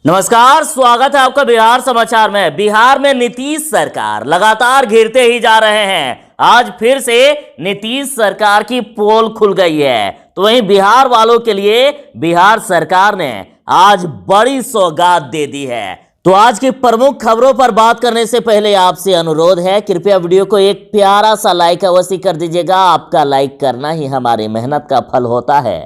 नमस्कार, स्वागत है आपका बिहार समाचार में। बिहार में नीतीश सरकार लगातार घिरते ही जा रहे हैं। आज फिर से नीतीश सरकार की पोल खुल गई है। तो वहीं बिहार वालों के लिए बिहार सरकार ने आज बड़ी सौगात दे दी है। तो आज की प्रमुख खबरों पर बात करने से पहले आपसे अनुरोध है, कृपया वीडियो को एक प्यारा सा लाइक अवश्य कर दीजिएगा। आपका लाइक करना ही हमारी मेहनत का फल होता है।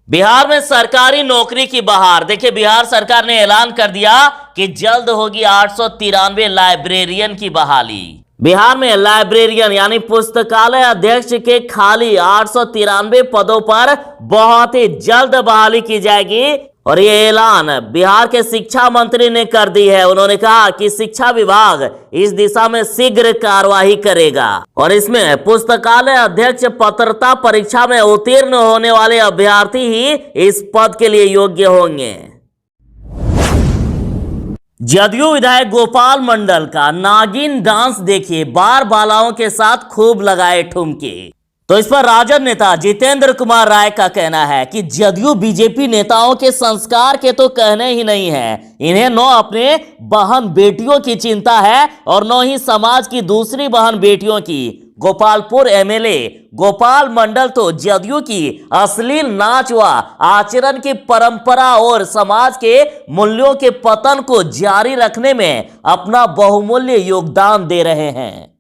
बिहार में सरकारी नौकरी की बहार। देखिए, बिहार सरकार ने ऐलान कर दिया कि जल्द होगी 893 लाइब्रेरियन की बहाली। बिहार में लाइब्रेरियन यानी पुस्तकालय अध्यक्ष के खाली 893 पदों पर बहुत ही जल्द बहाली की जाएगी। और ये ऐलान बिहार के शिक्षा मंत्री ने कर दी है। उन्होंने कहा कि शिक्षा विभाग इस दिशा में शीघ्र कार्यवाही करेगा और इसमें पुस्तकालय अध्यक्ष पात्रता परीक्षा में उत्तीर्ण होने वाले अभ्यर्थी ही इस पद के लिए योग्य होंगे। जदयू विधायक गोपाल मंडल का नागिन डांस देखिए, बार बालाओं के साथ खूब लगाए ठुमके। तो इस पर राजद नेता जितेंद्र कुमार राय का कहना है कि जदयू बीजेपी नेताओं के संस्कार के तो कहने ही नहीं है। इन्हें न अपने बहन बेटियों की चिंता है और न ही समाज की दूसरी बहन बेटियों की। गोपालपुर एमएलए गोपाल मंडल तो जदयू की अश्लील नाच व आचरण की परंपरा और समाज के मूल्यों के पतन को जारी रखने में अपना बहुमूल्य योगदान दे रहे हैं।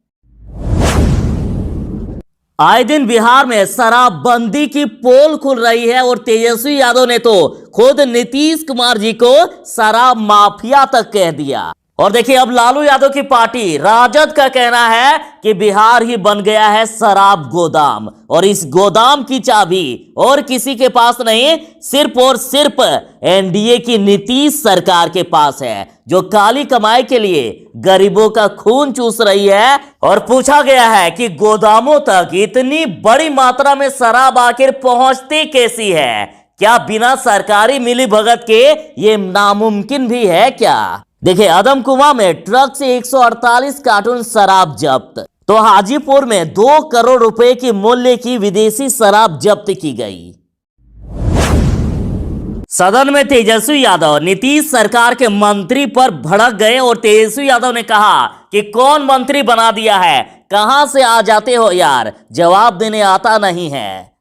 आए दिन बिहार में शराबबंदी की पोल खुल रही है और तेजस्वी यादव ने तो खुद नीतीश कुमार जी को शराब माफिया तक कह दिया। और देखिए, अब लालू यादव की पार्टी राजद का कहना है कि बिहार ही बन गया है शराब गोदाम और इस गोदाम की चाबी और किसी के पास नहीं, सिर्फ और सिर्फ एनडीए की नीतीश सरकार के पास है, जो काली कमाई के लिए गरीबों का खून चूस रही है। और पूछा गया है कि गोदामों तक इतनी बड़ी मात्रा में शराब आखिर पहुंचती कैसी है? क्या बिना सरकारी मिलीभगत के ये नामुमकिन भी है क्या? देखिए, अदमकुआं में ट्रक से 148 कार्टून शराब जब्त। तो हाजीपुर में 2 करोड़ रुपए की मूल्य की विदेशी शराब जब्त की गई। सदन में तेजस्वी यादव नीतीश सरकार के मंत्री पर भड़क गए और तेजस्वी यादव ने कहा कि कौन मंत्री बना दिया है, कहां से आ जाते हो यार, जवाब देने आता नहीं है।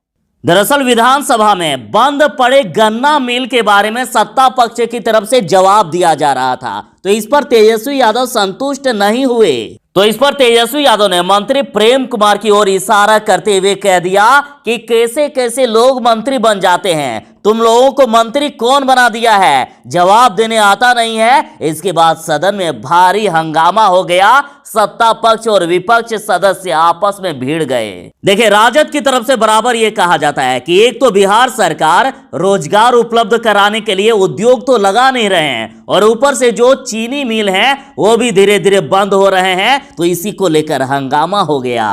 दरअसल विधानसभा में बंद पड़े गन्ना मिल के बारे में सत्ता पक्ष की तरफ से जवाब दिया जा रहा था, तो इस पर तेजस्वी यादव संतुष्ट नहीं हुए। तो इस पर तेजस्वी यादव ने मंत्री प्रेम कुमार की ओर इशारा करते हुए कह दिया कि कैसे कैसे लोग मंत्री बन जाते हैं, तुम लोगों को मंत्री कौन बना दिया है, जवाब देने आता नहीं है। इसके बाद सदन में भारी हंगामा हो गया। सत्ता पक्ष और विपक्ष सदस्य आपस में भिड़ गए। देखिए, राजद की तरफ से बराबर ये कहा जाता है कि एक तो बिहार सरकार रोजगार उपलब्ध कराने के लिए उद्योग तो लगा नहीं रहे हैं और ऊपर से जो चीनी मिल है वो भी धीरे धीरे बंद हो रहे हैं। तो इसी को लेकर हंगामा हो गया।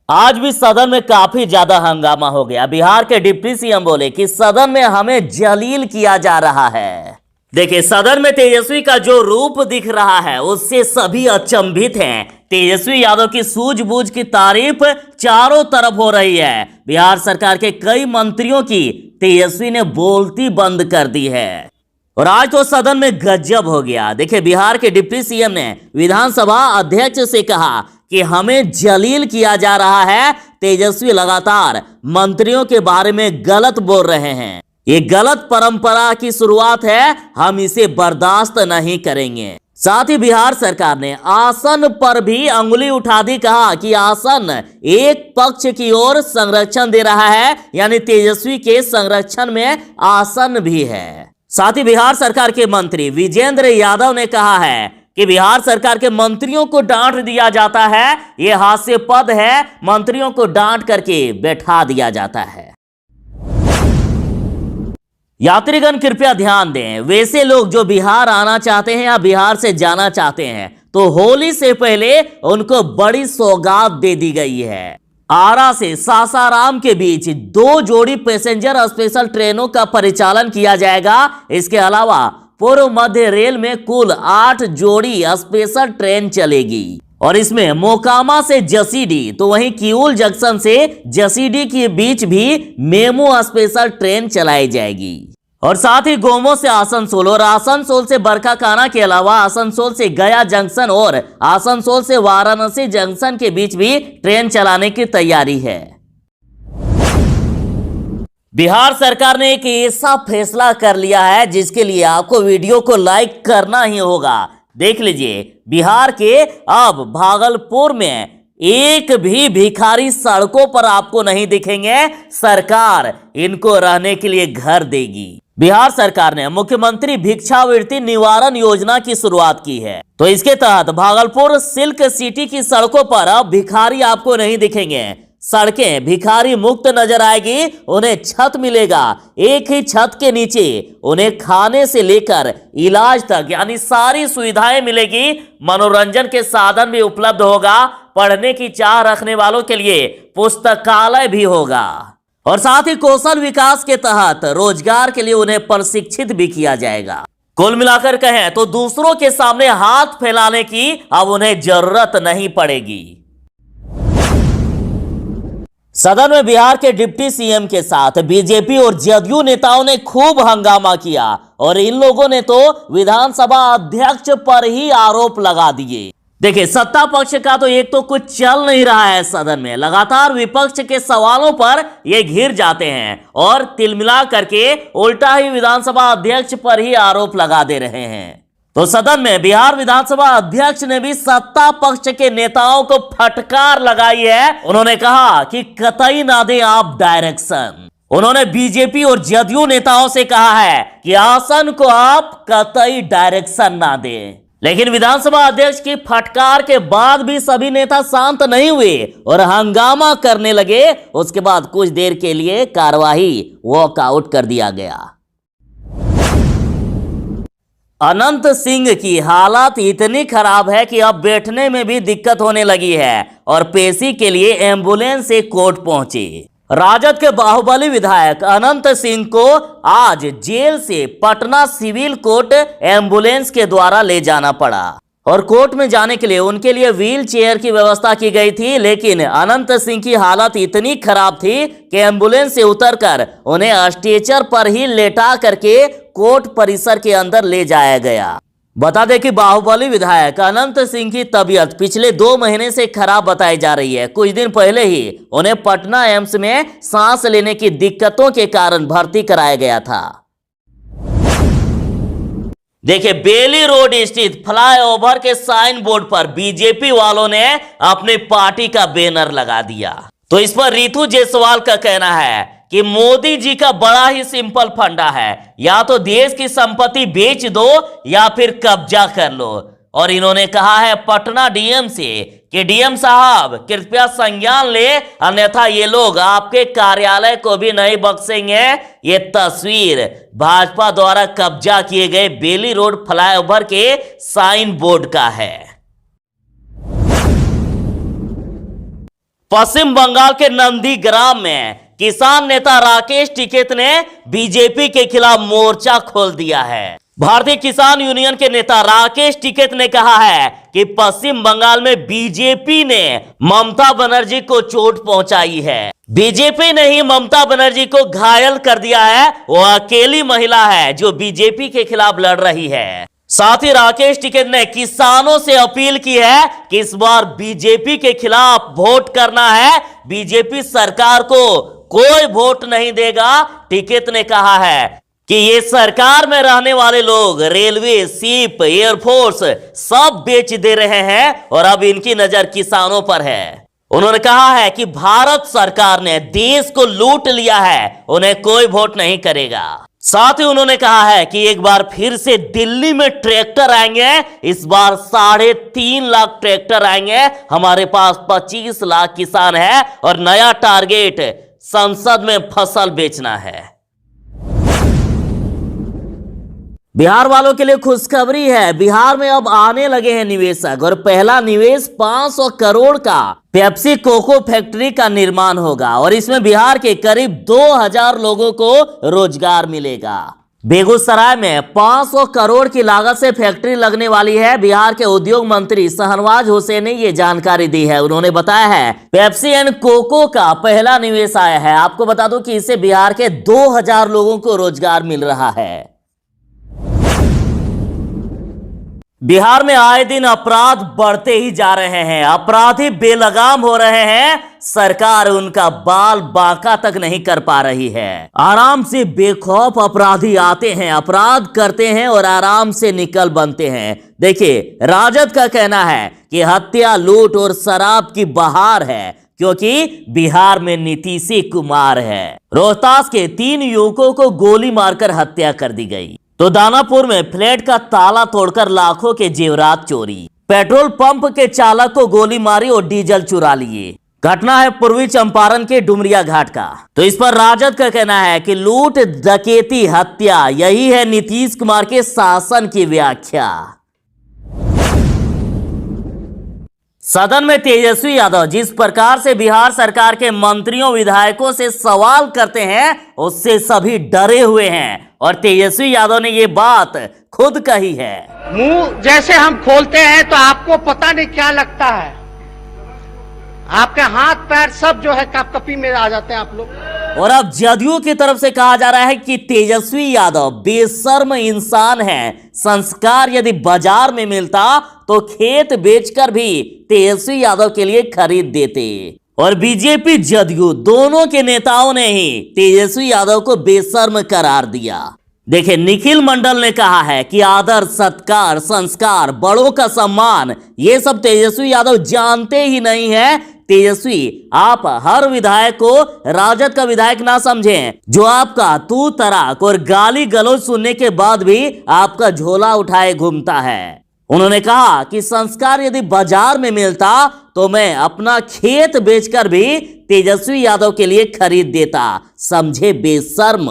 आज भी सदन में काफी ज्यादा हंगामा हो गया। बिहार के डिप्टी सीएम बोले कि सदन में हमें जलील किया जा रहा है। देखिए, सदन में तेजस्वी का जो रूप दिख रहा है उससे सभी अचंभित हैं। तेजस्वी यादव की सूझबूझ की तारीफ चारों तरफ हो रही है। बिहार सरकार के कई मंत्रियों की तेजस्वी ने बोलती बंद कर दी है और आज तो सदन में गजब हो गया। देखिए, बिहार के डिप्टी सीएम ने विधानसभा अध्यक्ष से कहा कि हमें जलील किया जा रहा है। तेजस्वी लगातार मंत्रियों के बारे में गलत बोल रहे हैं। ये गलत परंपरा की शुरुआत है, हम इसे बर्दाश्त नहीं करेंगे। साथ ही बिहार सरकार ने आसन पर भी अंगुली उठा दी। कहा कि आसन एक पक्ष की ओर संरक्षण दे रहा है, यानी तेजस्वी के संरक्षण में आसन भी है। साथ ही बिहार सरकार के मंत्री विजेंद्र यादव ने कहा है कि बिहार सरकार के मंत्रियों को डांट दिया जाता है, यह हास्यास्पद है, मंत्रियों को डांट करके बैठा दिया जाता है। यात्रीगण कृपया ध्यान दें, वैसे लोग जो बिहार आना चाहते हैं या बिहार से जाना चाहते हैं, तो होली से पहले उनको बड़ी सौगात दे दी गई है। आरा से सासाराम के बीच 2 जोड़ी पैसेंजर स्पेशल ट्रेनों का परिचालन किया जाएगा। इसके अलावा पूर्व मध्य रेल में कुल 8 जोड़ी स्पेशल ट्रेन चलेगी और इसमें मोकामा से जसीडीह तो वहीं किऊल जंक्शन से जसीडीह के बीच भी मेमू स्पेशल ट्रेन चलाई जाएगी। और साथ ही गोमो से आसनसोल और आसनसोल से बरकाकाना के अलावा आसनसोल से गया जंक्शन और आसनसोल से वाराणसी जंक्शन के बीच भी ट्रेन चलाने की तैयारी है। बिहार सरकार ने एक ऐसा फैसला कर लिया है जिसके लिए आपको वीडियो को लाइक करना ही होगा। देख लीजिए, बिहार के अब भागलपुर में एक भी भिखारी सड़कों पर आपको नहीं दिखेंगे। सरकार इनको रहने के लिए घर देगी। बिहार सरकार ने मुख्यमंत्री भिक्षावृत्ति निवारण योजना की शुरुआत की है। तो इसके तहत भागलपुर सिल्क सिटी की सड़कों पर अब भिखारी आपको नहीं दिखेंगे। सड़कें भिखारी मुक्त नजर आएगी। उन्हें छत मिलेगा, एक ही छत के नीचे उन्हें खाने से लेकर इलाज तक यानी सारी सुविधाएं मिलेगी। मनोरंजन के साधन भी उपलब्ध होगा। पढ़ने की चाह रखने वालों के लिए पुस्तकालय भी होगा और साथ ही कौशल विकास के तहत रोजगार के लिए उन्हें प्रशिक्षित भी किया जाएगा। कुल मिलाकर कहें तो दूसरों के सामने हाथ फैलाने की अब उन्हें जरूरत नहीं पड़ेगी। सदन में बिहार के डिप्टी सीएम के साथ बीजेपी और जदयू नेताओं ने खूब हंगामा किया और इन लोगों ने तो विधानसभा अध्यक्ष पर ही आरोप लगा दिए। देखिए, सत्ता पक्ष का तो एक तो कुछ चल नहीं रहा है सदन में। लगातार विपक्ष के सवालों पर ये घिर जाते हैं और तिलमिला करके उल्टा ही विधानसभा अध्यक्ष पर ही आरोप लगा दे रहे हैं। तो सदन में बिहार विधानसभा अध्यक्ष ने भी सत्ता पक्ष के नेताओं को फटकार लगाई है। उन्होंने कहा कि कतई ना दें आप डायरेक्शन। उन्होंने बीजेपी और जदयू नेताओं से कहा है कि आसन को आप कतई डायरेक्शन ना दें। लेकिन विधानसभा अध्यक्ष की फटकार के बाद भी सभी नेता शांत नहीं हुए और हंगामा करने लगे। उसके बाद कुछ देर के लिए कार्यवाही वॉकआउट कर दिया गया। अनंत सिंह की हालत इतनी खराब है कि अब बैठने में भी दिक्कत होने लगी है और पेशी के लिए एम्बुलेंस से कोर्ट पहुंचे। राजद के बाहुबली विधायक अनंत सिंह को आज जेल से पटना सिविल कोर्ट एम्बुलेंस के द्वारा ले जाना पड़ा और कोर्ट में जाने के लिए उनके लिए व्हील चेयर की व्यवस्था की गई थी। लेकिन अनंत सिंह की हालत इतनी खराब थी कि एम्बुलेंस से उतरकर उन्हें स्ट्रेचर पर ही लेटा करके कोर्ट परिसर के अंदर ले जाया गया। बता दें कि बाहुबली विधायक अनंत सिंह की तबीयत पिछले 2 महीने से खराब बताई जा रही है। कुछ दिन पहले ही उन्हें पटना एम्स में सांस लेने की दिक्कतों के कारण भर्ती कराया गया था। देखिए, बेली रोड स्थित फ्लाईओवर के साइन बोर्ड पर बीजेपी वालों ने अपनी पार्टी का बैनर लगा दिया। तो इस पर रितु जायसवाल का कहना है कि मोदी जी का बड़ा ही सिंपल फंडा है, या तो देश की संपत्ति बेच दो या फिर कब्जा कर लो। और इन्होंने कहा है पटना डीएम से कि डीएम साहब कृपया संज्ञान ले, अन्यथा ये लोग आपके कार्यालय को भी नहीं बख्शेंगे। ये तस्वीर भाजपा द्वारा कब्जा किए गए बेली रोड फ्लाईओवर के साइन बोर्ड का है। पश्चिम बंगाल के नंदीग्राम में किसान नेता राकेश टिकैत ने बीजेपी के खिलाफ मोर्चा खोल दिया है। भारतीय किसान यूनियन के नेता राकेश टिकैत ने कहा है कि पश्चिम बंगाल में बीजेपी ने ममता बनर्जी को चोट पहुंचाई है। बीजेपी ने ही ममता बनर्जी को घायल कर दिया है। वो अकेली महिला है जो बीजेपी के खिलाफ लड़ रही है। साथ ही राकेश टिकैत ने किसानों से अपील की है कि इस बार बीजेपी के खिलाफ वोट करना है। बीजेपी सरकार को कोई वोट नहीं देगा। टिकैत ने कहा है कि ये सरकार में रहने वाले लोग रेलवे, शिप, एयरफोर्स सब बेच दे रहे हैं और अब इनकी नजर किसानों पर है। उन्होंने कहा है कि भारत सरकार ने देश को लूट लिया है, उन्हें कोई वोट नहीं करेगा। साथ ही उन्होंने कहा है कि एक बार फिर से दिल्ली में ट्रैक्टर आएंगे। इस बार 3.5 लाख ट्रैक्टर आएंगे। हमारे पास 25 लाख किसान है और नया टारगेट संसद में फसल बेचना है। बिहार वालों के लिए खुशखबरी है। बिहार में अब आने लगे हैं निवेशक और पहला निवेश 500 करोड़ का पेप्सी कोको फैक्ट्री का निर्माण होगा और इसमें बिहार के करीब 2000 लोगों को रोजगार मिलेगा। बेगूसराय में 500 करोड़ की लागत से फैक्ट्री लगने वाली है। बिहार के उद्योग मंत्री शहनवाज हुसैन ने ये जानकारी दी है। उन्होंने बताया है पेप्सी एंड कोको का पहला निवेश आया है। आपको बता दूं कि इससे बिहार के 2000 लोगों को रोजगार मिल रहा है। बिहार में आए दिन अपराध बढ़ते ही जा रहे हैं, अपराधी बेलगाम हो रहे हैं। सरकार उनका बाल बांका तक नहीं कर पा रही है। आराम से बेखौफ अपराधी आते हैं, अपराध करते हैं और आराम से निकल बनते हैं। देखिए, राजद का कहना है कि हत्या, लूट और शराब की बहार है, क्योंकि बिहार में नीतीश कुमार है। रोहतास के 3 युवकों को गोली मारकर हत्या कर दी गई। तो दानापुर में फ्लैट का ताला तोड़कर लाखों के जेवरात चोरी। पेट्रोल पंप के चालक को गोली मारी और डीजल चुरा लिए। घटना है पूर्वी चंपारण के डुमरिया घाट का। तो इस पर राजद का कहना है कि लूट, डकैती, हत्या, यही है नीतीश कुमार के शासन की व्याख्या। सदन में तेजस्वी यादव जिस प्रकार से बिहार सरकार के मंत्रियों, विधायकों से सवाल करते हैं, उससे सभी डरे हुए हैं और तेजस्वी यादव ने ये बात खुद कही है। मुंह जैसे हम खोलते हैं तो आपको पता नहीं क्या लगता है, आपके हाथ पैर सब जो है कपकपी में आ जाते हैं आप लोग। और अब जदयू की तरफ से कहा जा रहा है कि तेजस्वी यादव बेशर्म इंसान है। संस्कार यदि बाजार में मिलता तो खेत बेचकर भी तेजस्वी यादव के लिए खरीद देते। और बीजेपी, जदयू दोनों के नेताओं ने ही तेजस्वी यादव को बेशर्म करार दिया। देखिए, निखिल मंडल ने कहा है कि आदर, सत्कार, संस्कार, बड़ों का सम्मान, ये सब तेजस्वी यादव जानते ही नहीं है। तेजस्वी, आप हर विधायक को राजद का विधायक ना समझें, जो आपका तू तराक और गाली गलौज सुनने के बाद भी आपका झोला उठाए घूमता है। उन्होंने कहा कि संस्कार यदि बाजार में मिलता तो मैं अपना खेत बेचकर भी तेजस्वी यादव के लिए खरीद देता। समझे बेशर्म।